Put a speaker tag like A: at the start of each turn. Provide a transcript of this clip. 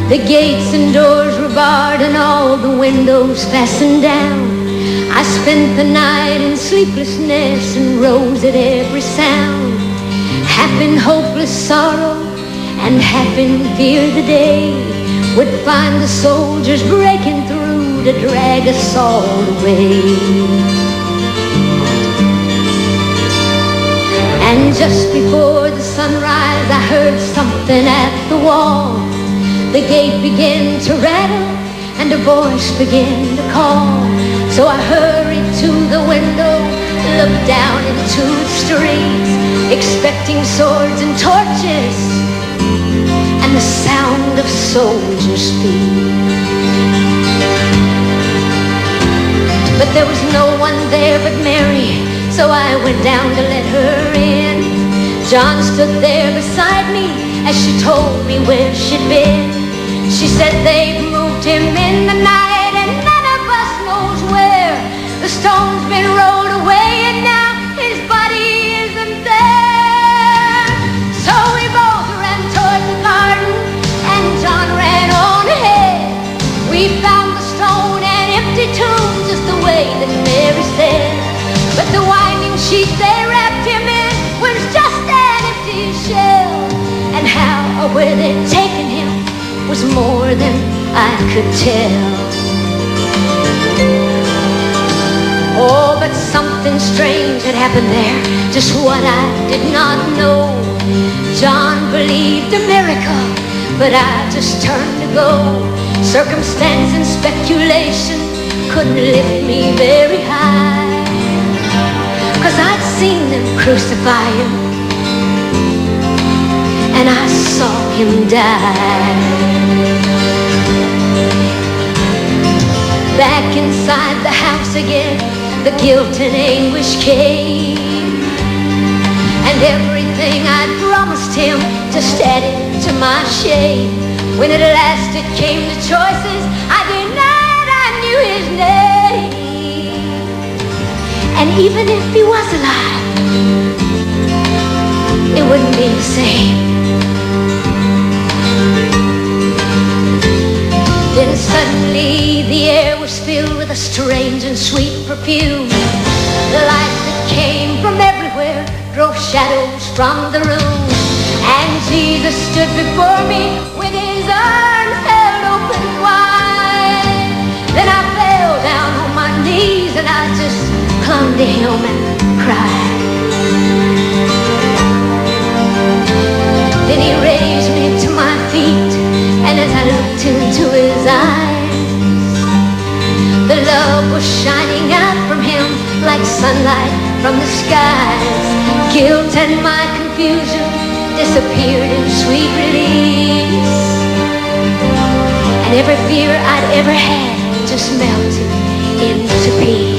A: The gates and doors were barred and all the windows fastened down. I spent the night in sleeplessness and rose at every sound, half in hopeless sorrow and half in fear the day would find the soldiers breaking through to drag us all away. And just before the sunrise I heard something at the wall. The gate began to rattle and a voice began to call. So I hurried to the window, looked down into the streets, expecting swords and torches and the sound of soldiers' feet. But there was no one there but Mary, so I went down to let her in. John stood there beside me as she told me where she'd been. She said they'd moved him in the night and none of us knows where. The stone's been rolled away and now his body isn't there. So we both ran toward the garden and John ran on ahead. We found the stone and empty tomb just the way that Mary said. But the winding sheet they wrapped him in was just an empty shell. And how or where they'd taken him was more than I could tell. Oh, but something strange had happened there, just what I did not know. John believed a miracle, but I just turned to go. Circumstance and speculation couldn't lift me very high, 'cause I'd seen them crucify him and I saw him die. Back inside the house again, the guilt and anguish came, and everything I'd promised him just added to my shame. When at last it came to choices, I denied I knew his name. And even if he was alive, it wouldn't be the same. Then suddenly the air was filled with a strange and sweet perfume. The light that came from everywhere drove shadows from the room. And Jesus stood before me with his arms held open wide. Then I fell down on my knees and I just clung to him and cried. Then he raised me to my feet, and as I looked into his eyes, the love was shining out from him like sunlight from the skies. Guilt and my confusion disappeared in sweet release, and every fear I'd ever had just melted into peace.